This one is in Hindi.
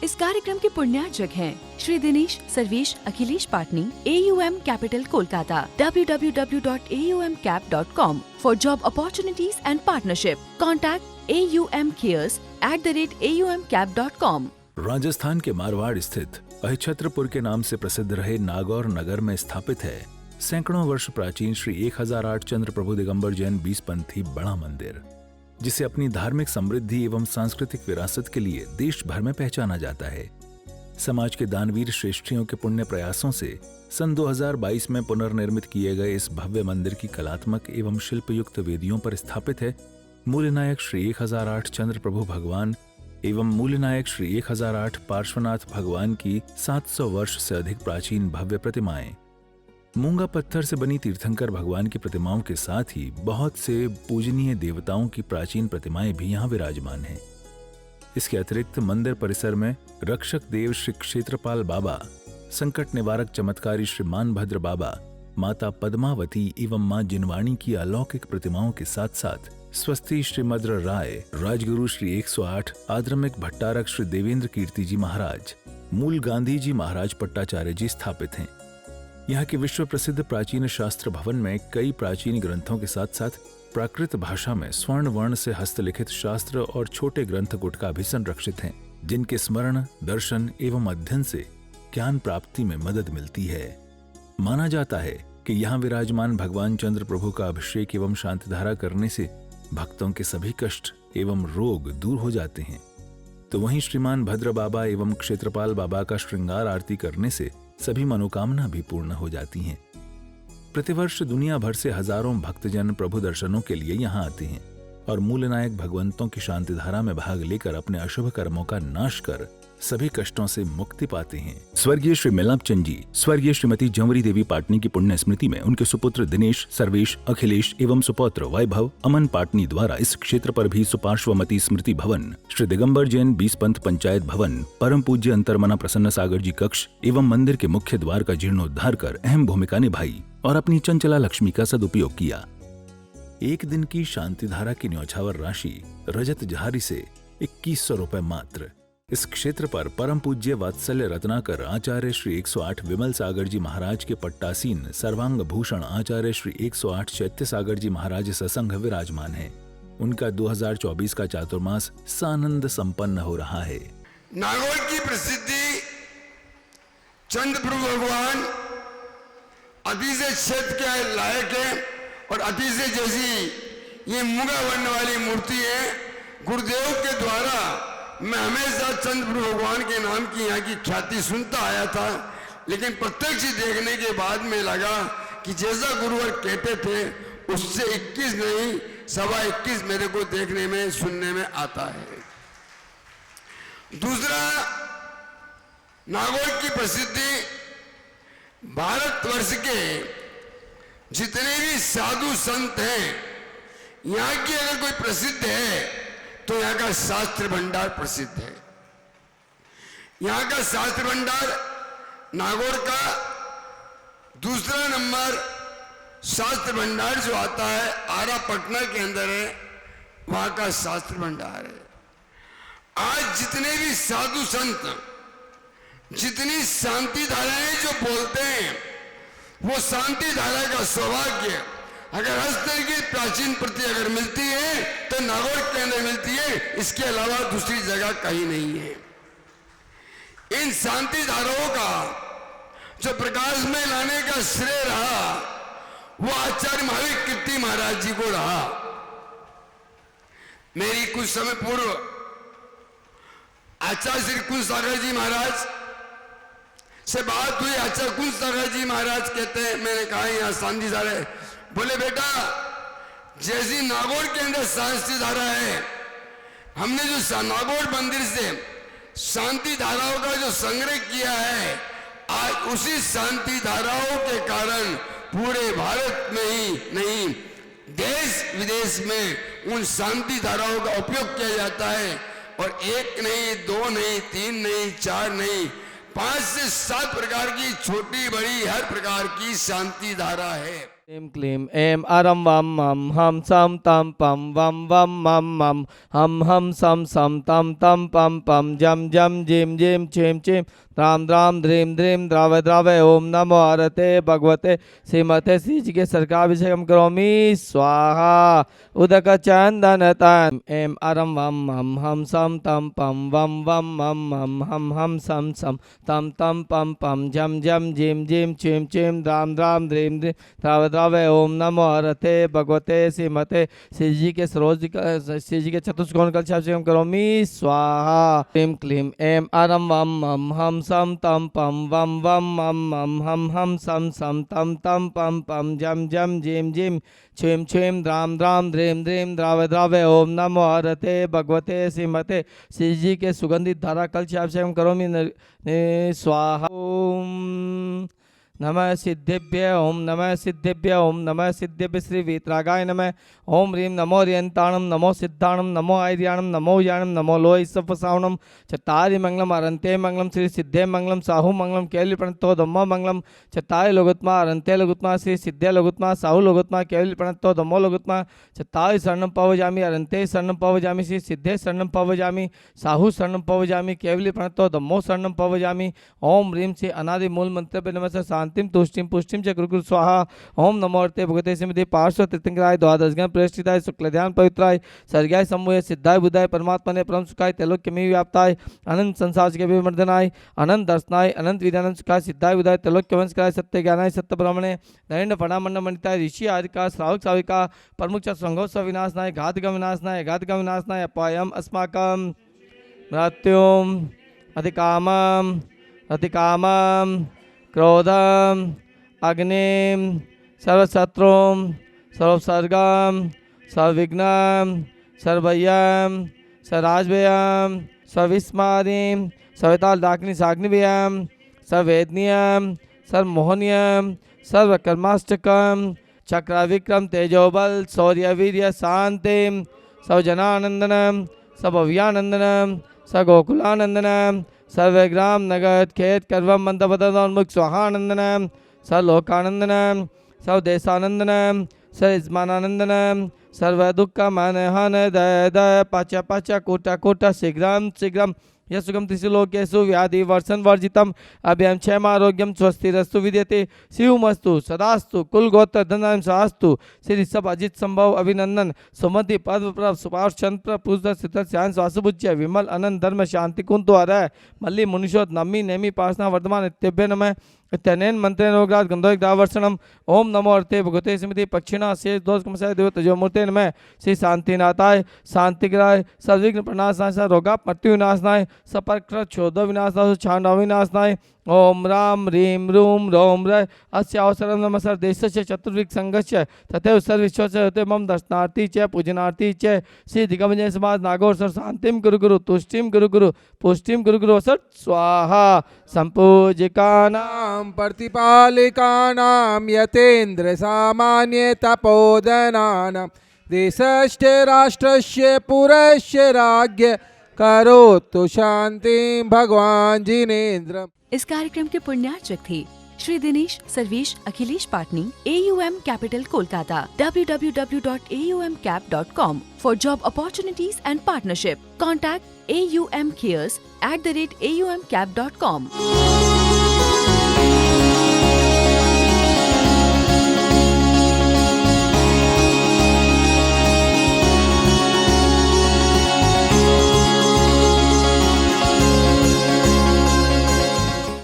इस कार्यक्रम के पुण्यार्चक हैं Shri Dinesh Sarvesh Akhilesh Patni, AUM capital Kolkata, www.aumcap.com for job opportunities and partnership. Contact aumcares@aumcap.com. Rajasthan के मारवाड़ स्थित अहिछत्रपुर के नाम से प्रसिद्ध रहे नागौर नगर में स्थापित है सैकड़ों वर्ष प्राचीन श्री 1008 चंद्र प्रभु दिगंबर जैन 20पंथी बड़ा मंदिर, जिसे अपनी धार्मिक समृद्धि एवं सांस्कृतिक विरासत के लिए देश भर में पहचाना जाता है। समाज के दानवीर श्रेष्ठियों के पुण्य प्रयासों से सन 2022 में पुनर्निर्मित किए गए इस भव्य मंदिर की कलात्मक एवं शिल्पयुक्त वेदियों पर स्थापित है मूलनायक श्री 1008 चंद्र प्रभु भगवान एवं मूलनायक श्री 1008 पार्श्वनाथ भगवान की 700 वर्ष से अधिक प्राचीन भव्य प्रतिमाएं। मूंगा पत्थर से बनी तीर्थंकर भगवान की प्रतिमाओं के साथ ही बहुत से पूजनीय देवताओं की प्राचीन प्रतिमाएं भी यहाँ विराजमान हैं। इसके अतिरिक्त मंदिर परिसर में रक्षक देव श्री क्षेत्रपाल बाबा, संकट निवारक चमत्कारी श्री मानभद्र बाबा, माता पद्मावती एवं मां जिनवाणी की अलौकिक प्रतिमाओं के साथ साथ स्वस्ति श्रीमद्र राय, राजगुरु श्री 108 आद्रमिक भट्टारक श्री देवेंद्र कीर्ति जी महाराज, मूल गांधी जी महाराज पट्टाचार्य जी स्थापित हैं। यहाँ के विश्व प्रसिद्ध प्राचीन शास्त्र भवन में कई प्राचीन ग्रंथों के साथ साथ प्राकृत भाषा में स्वर्ण वर्ण से हस्तलिखित शास्त्र और छोटे ग्रंथ गुटका भी संरक्षित हैं, जिनके स्मरण, दर्शन एवं अध्ययन से ज्ञान प्राप्ति में मदद मिलती है। माना जाता है कि यहाँ विराजमान भगवान चंद्र प्रभु का अभिषेक एवं शांतिधारा करने से भक्तों के सभी कष्ट एवं रोग दूर हो जाते हैं। तो वहीं श्रीमान भद्र बाबा एवं क्षेत्रपाल बाबा का श्रृंगार आरती करने से सभी मनोकामना भी पूर्ण हो जाती हैं। प्रतिवर्ष दुनिया भर से हजारों भक्तजन प्रभु दर्शनों के लिए यहाँ आते हैं और मूलनायक भगवंतों की शांतिधारा में भाग लेकर अपने अशुभ कर्मों का नाश कर सभी कष्टों से मुक्ति पाते हैं। स्वर्गीय श्री मिलाप चंद जी, स्वर्गीय श्रीमती जंवरी देवी पाटनी की पुण्य स्मृति में उनके सुपुत्र दिनेश, सर्वेश, अखिलेश एवं सुपौत्र वैभव अमन पाटनी द्वारा इस क्षेत्र पर भी सुपार्श्वमती स्मृति भवन, श्री दिगंबर जैन 20 पंथ पंचायत भवन, परम पूज्य अंतर्मना प्रसन्न सागर जी कक्ष एवं मंदिर के मुख्य द्वार का जीर्णोद्धार कर अहम भूमिका निभाई और अपनी चंचला लक्ष्मी का सदुपयोग किया। एक दिन की शांतिधारा की न्यौछावर राशि रजत जहारी से 2100 रुपए मात्र। इस क्षेत्र पर परम पूज्य वात्सल्य रत्नाकर आचार्य श्री 108 विमल सागर जी महाराज के पट्टासीन सर्वांग भूषण आचार्य श्री 108 चैत्य सागर जी महाराज ससंग विराजमान है। उनका 2024 का चातुर्मास सानंद संपन्न हो रहा है। नागौर की प्रसिद्धि चंद्र प्रभु भगवान अति से क्षेत्र के लायक है और अति से जैसी ये मूंगा वर्ण वाली मूर्ति है। गुरुदेव के द्वारा मैं हमेशा चंद्र प्रभु भगवान के नाम की यहाँ की ख्याति सुनता आया था, लेकिन प्रत्यक्ष देखने के बाद में लगा कि जैसा गुरुवर कहते थे उससे 21 नहीं 21.25 मेरे को देखने में सुनने में आता है। दूसरा, नागौर की प्रसिद्धि भारतवर्ष के जितने भी साधु संत हैं, यहाँ की अगर कोई प्रसिद्ध है तो यहाँ का शास्त्र भंडार प्रसिद्ध है। यहाँ का शास्त्र भंडार नागौर का दूसरा नंबर शास्त्र भंडार जो आता है आरा पटना के अंदर है, वहां का शास्त्र भंडार है। आज जितने भी साधु संत जितनी शांति धाराएं जो बोलते हैं, वो शांति धारा का सौभाग्य अगर हस्तर की प्राचीन प्रति अगर मिलती है तो नागौर के अंदर मिलती है, इसके अलावा दूसरी जगह कहीं नहीं है। इन शांति धाराओं का जो प्रकाश में लाने का श्रेय रहा वो आचार्य महावीर कीर्ति महाराज जी को रहा। मेरी कुछ समय पूर्व आचार्य श्री कुंज सागर जी महाराज से बात हुई। आचार्य कुंज सागर जी महाराज कहते हैं, मैंने कहा यहाँ शांति धारा है। बोले बेटा, जैसी नागौर के अंदर शांति धारा है, हमने जो नागौर मंदिर से शांति धाराओं का जो संग्रह किया है, आज उसी शांति धाराओं के कारण पूरे भारत में ही नहीं देश विदेश में उन शांति धाराओं का उपयोग किया जाता है। और एक नहीं, दो नहीं, तीन नहीं, चार नहीं, 5 से 7 प्रकार की छोटी बड़ी हर प्रकार की शांति धारा है। क्लीं क्लीं ऐं अरं वं मं हम सं तं पं वं वं मं मं हम सं सं तं तं पं पं जं जं जिं जिं छिं छिं द्रां द्रां ध्रीं ध्रीं द्रावय द्रावय ओम नमो हरते भगवते श्रीमते श्रीजी के सर्गाभिषेकम करोमि स्वाहा उदक चंदन तन ऐं अरं वं मं हम सं तं पं वं वं मं हम सं सं तं तं पं पं जं जं जिं जिं छिं छिं द्रां द्रां ध्रीं ध्रीं द्रावय द्रावय ओम नमो हरते भगवते श्रीमते श्रीजी के श्रीजी के चतुष्कोण कलशाभिषेकम करोमि स्वाहा क्लीं क्लीं ऐं अरं वं मं हम सं तं पं वं वं मं हम सं सं तं तं पं पं जं जं जिं जिं छिं छिं द्रां द्रां ध्रीं ध्रीं द्रावय द्रावय ओम नमो हरते भगवते श्रीमते श्रीजी के सुगंधित धारा कलशाभिषेकम करोमि स्वाहा ओम नमः सिद्धेभ्य ओम नमः सिद्धेभ्य ओम नमः सिद्धेभ्य श्री वीतरागाय नमः ओम ह्रीं नमो रियंताणम नमो सिद्धाणम नमो आर्याणम नमो याणम नमो लोय सफसावणम चत्तारि मंगलम अरंते मंगलम श्री सिद्धे मंगलम साहु मंगलम केवली प्रणतो धम्मो मंगलम चत्तारि लोगुत्मा अरंते लोगुत्मा श्री सिद्धे लोगुत्मा साहु लोगुत्मा केवली प्रणतो धम्मो लोगुत्मा चत्तारि शरणम पवजामि अरंते शरणम पवजामि श्री सिद्धे शरणम पवजामि साहु शरणम पवजामि केवली प्रणतो धम्मो शरणम पवजामि ओम ह्रीं श्री अनादि मूल मंत्र नमः शांतिम तुष्टिम पुष्टिम च गुरु स्वाहा ओम नमो अर्ते भगवते श्रीमते पार्श्व तीर्थंकराय द्वादशगण प्रेष्ठिताय शुक्लध्यान पवित्राय सर्गाय समूह सिद्धाय बुद्धाय परमात्मा ने परम सुखाय त्रैलोक्यमि व्याप्ताय अनंत संसार के विमर्दनाय अनंत दर्शनाय अनंत विधानंद सुखाय सिद्धाय बुद्धाय त्रैलोक्यवंशकाय सत्य ज्ञानाय सत्य ब्रह्मणे नरेंद्र फणामंड मंडिताय ऋषि आदिका श्रावक श्राविका प्रमुख च संघोत्सव विनाशनाय घातगम विनाशनाय घातगम विनाशनाय अपायम अस्माकं मृत्युम अधिकामम अतिकामम क्रोधम अग्निम सर्वशत्रुम सर्वसर्गम सर्वविघ्नम सर्वयम सर्वराजव्ययम सर्विस्मादिम सर्वताल दाग्नि साग्निव्ययम सर्ववेदनीयम सर्वमोहनीयम सर्वकर्माष्टकम चक्रविक्रम तेजोबल शौर्यवीर्य शांतिम सर्वजनानंदनम सर्वव्यानंदनम सर्वगोकुलानंदनम सर्वग्राम नगद खेत कर्वम मंदपदोन्मुख स्वाहानंदनम सर्वलोकानंदनम सर्वदेशानंदनम सर्वयजमानानंदनम सर्वदुःखमनहन दय दय पाच पाच कोट कोट शीघ्रम शीघ्रम यशुगम त्रिशूलोकेषु व्याधि वर्षन वर्जितम अभ्यम क्षेमारोग्यम स्वस्तिरस्तु विद्यते शिवमस्तु सदास्तु कुल गोत्र धनम सहस्तु श्री सब अजित संभव अभिनंदन सुमति पद्म प्रभ सुपार्श चंद्र पूजन सिद्ध श्यान स्वासुभुज्य विमल अनंत धर्म शांति कुंतु हरय मल्ली मुनिषोद नमी नेमी पासना वर्धमान इत्यभ्य नमः इत्यनेन मंत्रेण रोगराज गंधोक दावर्षणम ओम नमो अर्थे भगवते स्मृति पक्षिणा शेष दोष कमसाय देव तजो मूर्ते नमः श्री शांतिनाथाय शांतिग्राय सर्वविघ्न प्रणाशनाय रोगा मृत्यु विनाशनाय सपर्क क्षोध विनाशनाय छांडव विनाशनाय ओम राम ह्रीं रूम रोम र अस्य अवसरम नमः देशस्य चतुर्विक संघस्य तथैव सर्वविश्वस्य होते मम दर्शनार्थी च पूजनार्थी च श्री दिग्विजय समाज नागौर सर शांतिम गुरु गुरु तुष्टिम गुरु गुरु पुष्टिम गुरु गुरु सत स्वाहा संपूजिकानां प्रतिपालिकानां यतेन्द्र सामान्य तपोधनानां देशस्य राष्ट्रस्य पुरस्य राज्य करोतु शांतिं भगवान जिनेन्द्र। इस कार्यक्रम के पुण्यार्चक थे Shri Dinesh Sarvesh Akhilesh Patni, AUM Capital Kolkata, www.aumcap.com for job opportunities and partnership. Contact AUM Cares @aumcap.com.